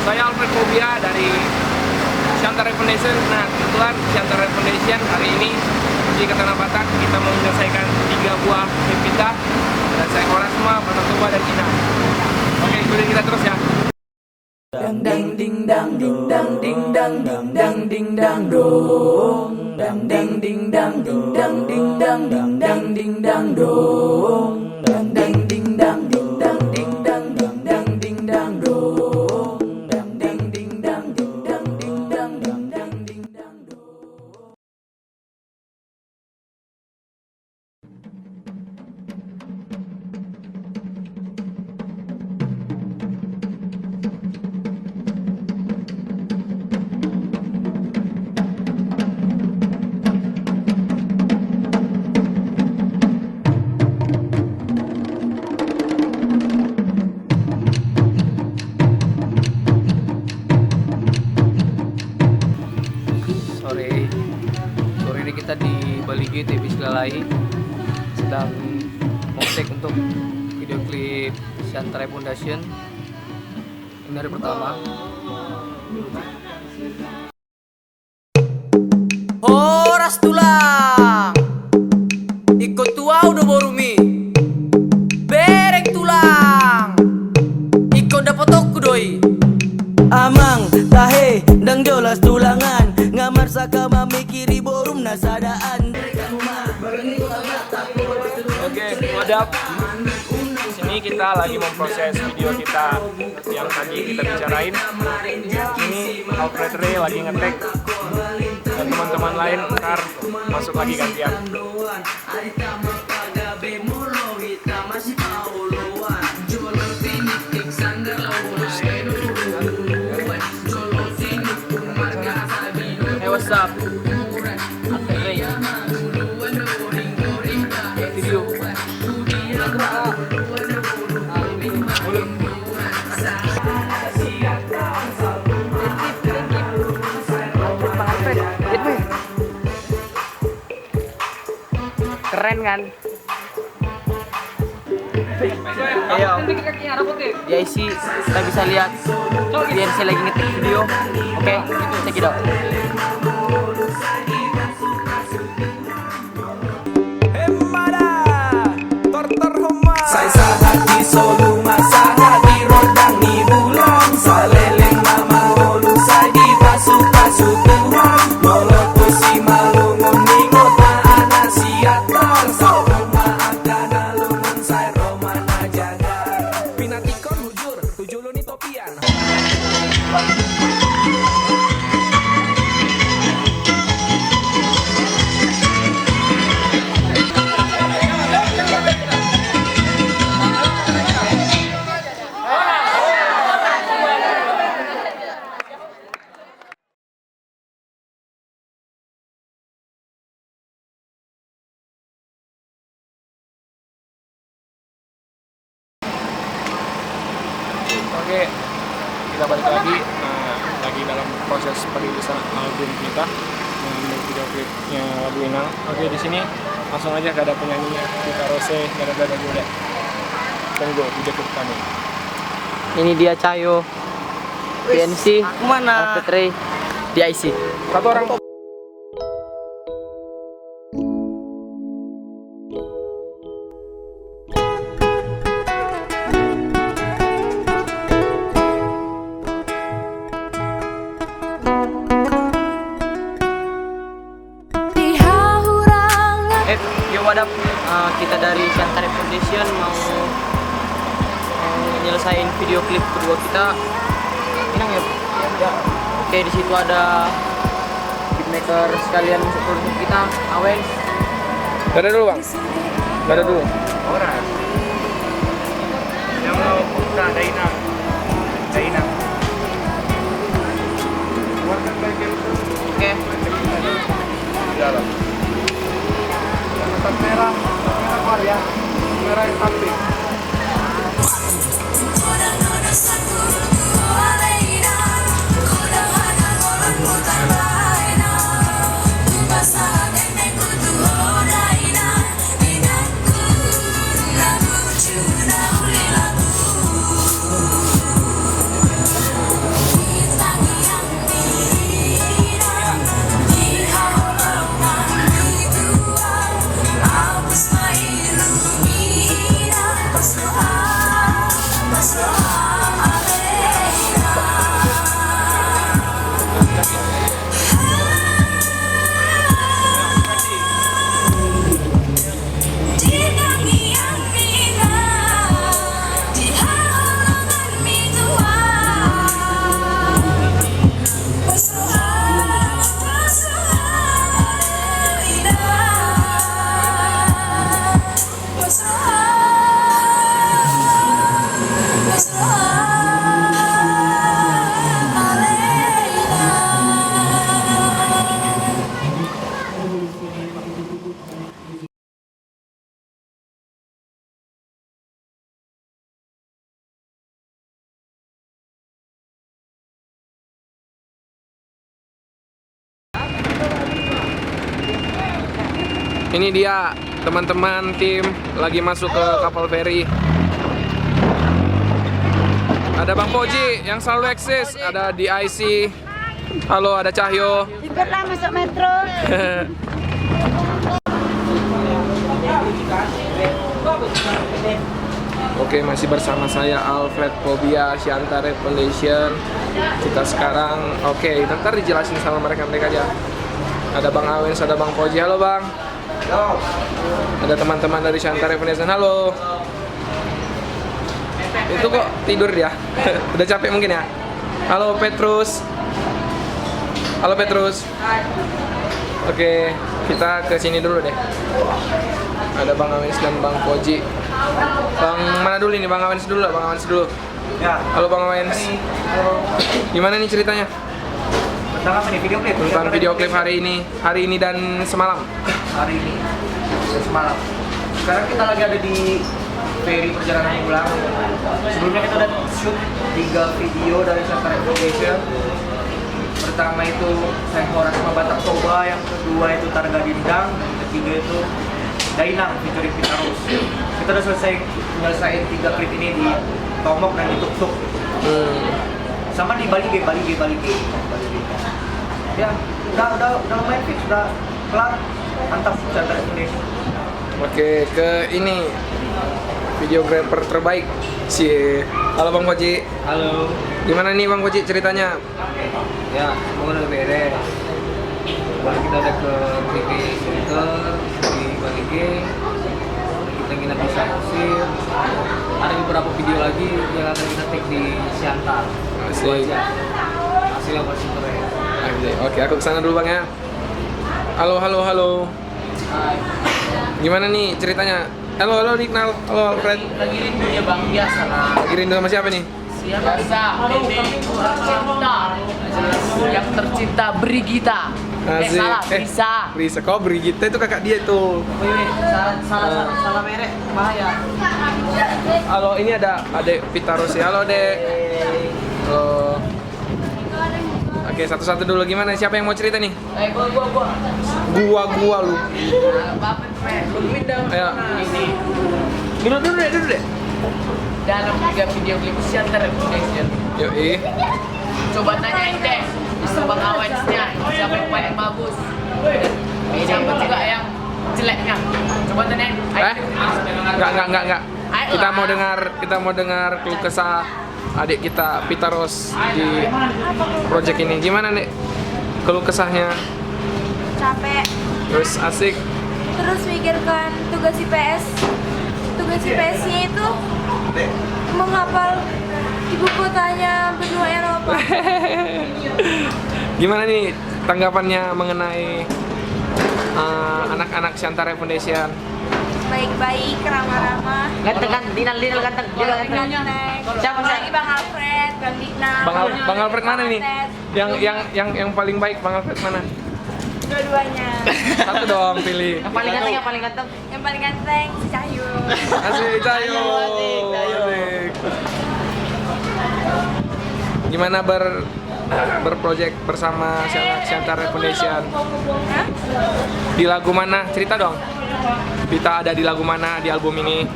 Saya Alfred Fobia dari Shantara Foundation. Nah, kebetulan Shantara Foundation hari ini di Ketanah kita mau menyelesaikan 3 buah game kita. Dan saya Horas semua, Batak Toba dan Cina. Oke, ikutin kita terus ya. Dang dang ding dang ding dang ding dang ding dang ding dang dong. Dang dang ding dang ding dang ding dang ding dang ding dang dong. Dang dang ding dang ding dang ding dang ding dang ding dang dong. Dang dang ding dang ding dang ding dang ding dang ding dang dong. Sore ini kita di Bali Gate Ebis Lalai sedang montek untuk video klip Shantara Foundation. Ini hari pertama. Horas tulang, ikut tua udah borumi. Berek tulang, ikut dapat aku doi. Amang, tahe, dang jolas tulangan. Ngamar saka mamikiri borum nasadaan. Oke, wadap. Di sini kita lagi memproses video kita yang tadi kita bicarain. Ini Alfred Ray lagi ngetek dan teman-teman lain ntar masuk lagi gantian. Hey, what's up? Alfred Ray. Video. Keren kan? Ayo, di IC kita bisa lihat biar saya lagi ngetik video. Oke, check it out. Saya sangat di solu masalah di rodang ni bulan. Saleleng mama holu saya di pasu-pasu Tuhan. Molot pusi malungun ningota anak siatang. Sau rumah akan alungun saya romana jaga. Pinatikon hujur, tujulun itopian. Oke, kita balik lagi. Lagi dalam proses perilisan album kita, video klipnya lagu Inang. Oke, di sini langsung aja gak ada penyanyinya. Kita Rose, gak ada dulu deh. Tunggu video klip kami. Ini dia Cayo, PNC, Mana? Alfred Ray, di IC. Satu orang. Yo wadap, kita dari Shantara Foundation mau nyelesain video klip kedua kita. Inang ya? Ya. Oke, di situ ada beatmaker sekalian masuk produk kita, Awen. Ada dulu bang. Ada dulu. Orang. Yang mau buka ada Inang. Ada Inang. Oke. Di dalam. Yang merah keluar ya. Merah yang samping. Ini dia teman-teman tim lagi masuk ke kapal feri. Ada Bang Poji yang selalu eksis, ada DIC. Halo, ada Cahyo. Ribetlah masuk metro. Oke, masih bersama saya Alfred Phobia Siantara Foundation. Kita sekarang, ntar dijelasin sama mereka aja. Ada Bang Awens, ada Bang Poji. Halo Bang. Halo. Ada teman-teman dari Siantara Foundation. Halo. Itu kok tidur dia? Udah capek mungkin ya? Halo Petrus. Halo Petrus. Oke, kita ke sini dulu deh. Ada Bang Awens dan Bang Poji. Bang mana dulu ini? Bang Awens dulu lah, Bang Awens dulu. Ya. Halo Bang Awens. Gimana nih ceritanya? Tentang apa nih video klip? Tentang video klip hari ini dan semalam. Hari ini dan semalam. Sekarang kita lagi ada di feri perjalanan pulang. Sebelumnya kita udah shoot 3 video dari Siantara Foundation. Pertama itu Sehora sama Batak Toba, yang kedua itu Targa Dindang, dan yang ketiga itu Dainang featuring Pitarus. Kita udah nyelesain 3 klip ini di Tomok dan di Tuk Tuk. Sama di Bali G. Ya, udah lumayan fix, udah kelar. Mantap Siantara Foundation. Oke, ke ini videographer terbaik si. Halo Bang Poji. Halo. Gimana nih Bang Poji ceritanya? Ya, semoga udah beres. Kemarin kita udah ke BG Center di Bali G. Kita nginep di Samsir. Ada beberapa video lagi yang akan kita take di Siantar. Asik. Hasilnya masih keren. Oke, aku kesana dulu Bang ya. Halo. Hai. Gimana nih ceritanya? Halo Dignal. Halo Alfred. Lagi rindu ya Bang, biasa lah. Lagi rindu sama siapa nih? Biasa. Yang tercinta Brigita. Asik. Risa. Kok Brigita itu kakak dia tuh. Salah merek, bahaya. Halo, ini ada Adek Pitarus ya. Halo Dek. Halo. Oke, satu-satu dulu, gimana? Siapa yang mau cerita nih? Gua. Gua lu. Bapak pindah. Ayo. Dulu deh. Dalam 3 video klip Siantara Foundation. Yoi. Coba tanyain deh, bisa Bang Awensnya, siapa yang paling bagus? Siapa juga yang jeleknya? Coba tanyain. Enggak. Kita mau dengar keluh kesah adik kita Pitarus di project ini. Gimana nih keluh kesahnya? Capek. Terus asik. Terus mikirkan tugas IPS. Tugas IPS-nya itu menghafal ibu kotanya benua Eropa. Gimana nih tanggapannya mengenai anak-anak Siantara Foundation? Baik-baik, ramah-ramah. Ganteng kan, Dinal ganteng. Siapa lagi Bang Alfred, Bang Dikna. Bang Alfred mana nih? Yang paling baik Bang Alfred mana? Dua-duanya. Satu dong pilih. Yang paling ganteng. Yang paling ganteng si Cahyo. Asik Cahyo. Asik. Gimana berproject bersama Siantara Foundation? Hah? Di lagu mana? Cerita dong. Kita ada di lagu mana di album ini?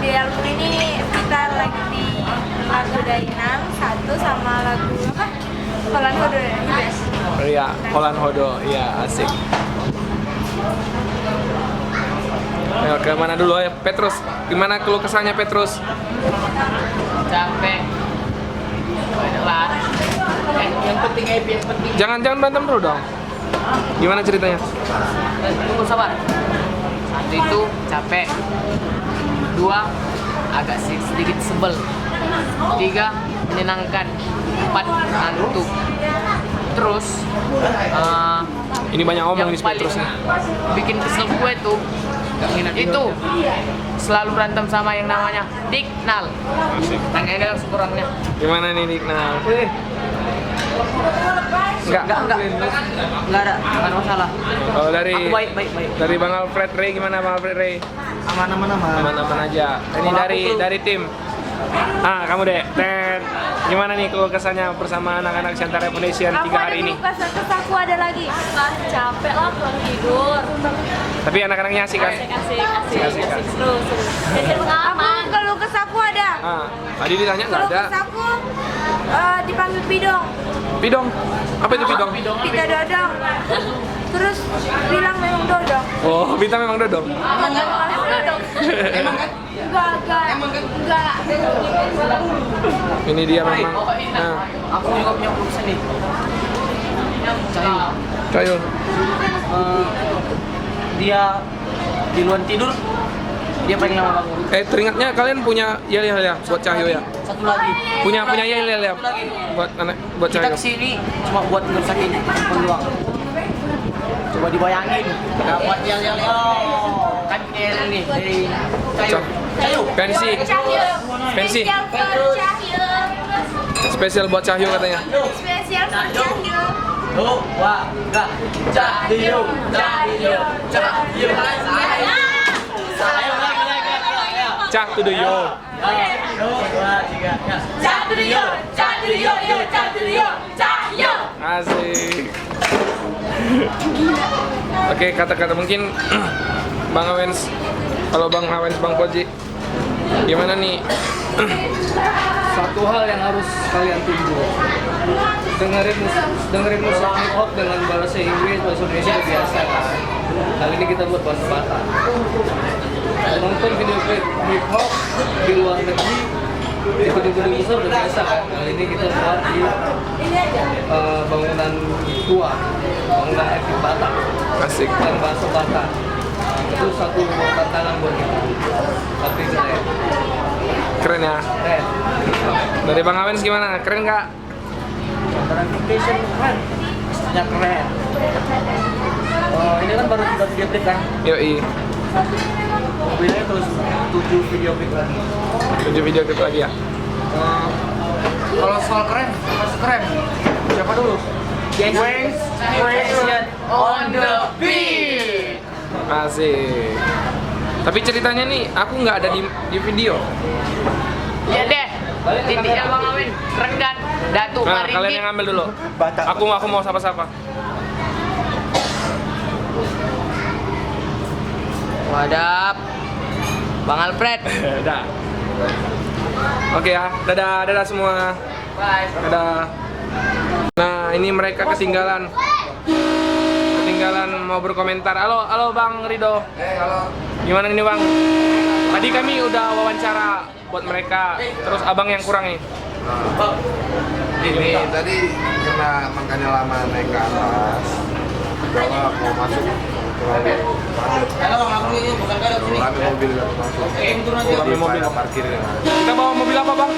Di album ini kita lagi di lagu Dainang 1 sama lagu apa? Holland Hodo ya? Iya, Holland Hodo. Iya, asik. Ayo ke mana dulu ya? Petrus. Gimana keluh kesahnya Petrus? Capek. Banyak lah. Yang penting happy, yang penting. Jangan berantem dulu dong. Gimana ceritanya? Tunggu sabar. 1 itu capek. 2 agak sedikit sebel. 3 menyenangkan. 4 ngantuk. Terus Ini banyak omong yang nih si paling Petrus nih. bikin kesel gue tuh itu selalu berantem sama yang namanya Dignal. Asik. Tanya aja kurangnya. Gimana nih Dignal? Enggak Enggak ada masalah. Oh, dari Aku baik. Dari Bang Alfred Ray, gimana Bang Alfred Ray? Aman. Aman aja. Ini Kalau aku tuh- dari tim. Kamu deh. Tet. Gimana nih kalau kesannya bersama anak-anak Siantara Foundation 3 hari ini? Aku ada lagi. Capek lah kurang tidur. Tapi anak-anaknya asik kan? Asik kan? Seru. Jadi Aku pengalaman. kalau ke saku ada. Tadi ditanya nggak Kalau ada. ke saku dipanggil Pidong. Pidong? Apa itu pidong? Pita Dodong. Terus bilang memang Dodong. Oh, Bita memang dodong. Emang dong. Enggak. Ini dia memang. Nah, Aku juga punya urusan nih. Cahyo. Cahyo. Dia di luar tidur, dia paling lama bangun. Teringatnya kalian punya yel ya buat Cahyo ya? Satu lagi. Punya yel ya buat Kita Cahyo. kesini cuma buat ngerusakin handphone doang. Coba dibayangin, dapat yel kan punya yel nih dari Cahyo. Cahyo. Pensi. Pensi. Spesial buat Cahyo katanya. Spesial buat Cahyo. Tuh, wah, enggak. Cahyo. Ayo lagi. Cah to the yo. 2, 3. Asik. Oke, kata-kata mungkin Bang Awens, kalau Bang Awens, Bang Koji, gimana nih? Satu hal yang harus kalian tunggu, dengerin musik hip hop dengan bahasa Inggris, bahasa Indonesia udah biasa kan. Kali ini kita buat bahasa Batak. Nonton video klip hip hop di luar negeri di gedung-gedung besar udah biasa kan. Kali ini kita buat di bangunan tua, bangunan etnik Batak Asik. dan bahasa Batak. Itu satu tantangan buat kita. Tapi keren. Keren ya. Keren. Dari Bang Awens gimana? Keren nggak? Transportation keren. Pastinya keren. Ini kan baru kita video klip kan? Yoi. Mobilnya terus 7 video klip lagi. 7 video klip lagi ya. Kalau soal keren, masih keren. Siapa dulu? Wings on the beat. Asik. Tapi ceritanya nih, aku nggak ada di video. Ya deh. Titiknya Bang Awin keren kan? Datu Nah, Maringi. kalian yang ngambil dulu. Aku mau sapa-sapa. Wadap. Bang Alfred. Dah. Oke ya, dadah semua. Bye. Dadah. Nah, ini mereka ketinggalan mau berkomentar. Halo Bang Rido. Halo. Gimana ini Bang? Tadi kami udah wawancara buat mereka. Terus abang yang kurang nih. Ini tadi karena makanya lama naik ke atas, bahwa mau masuk terlalu rame mobil nggak masuk. Rame mobil. Parkir. Kita bawa mobil apa Bang?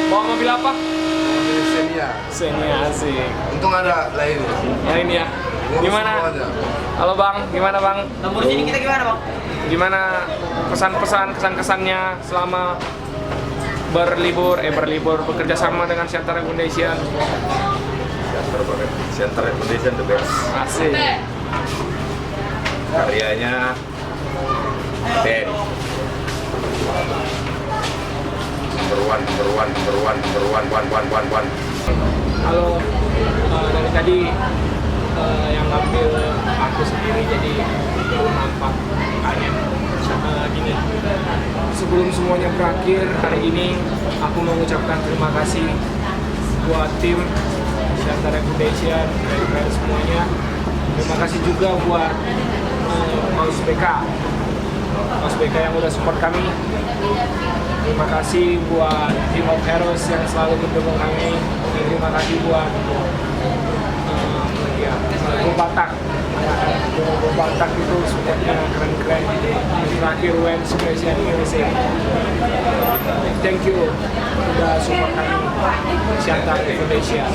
Bawa mobil apa? Mobil Xenia asik. Untung ada lain. Yang ini ya. Gimana? Halo Bang, gimana Bang? Nomor sini kita gimana, Bang? Gimana pesan-pesan, kesan-kesannya selama berlibur bekerja sama dengan Siantara Foundation? Center Foundation the best. Asik. Karyanya ten. Number one. Halo, dari tadi yang ngambil aku sendiri jadi nampak aneh. Gini, sebelum semuanya berakhir hari ini aku mengucapkan terima kasih buat tim Siantara Foundation dan semuanya. Terima kasih juga buat Paus BK yang udah support kami. Terima kasih buat Team of Heroes yang selalu mendukung kami. Terima kasih buat Batak itu supportnya keren-keren. Terakhir Wens Creation USA. Thank you udah support kami Siantara Foundation.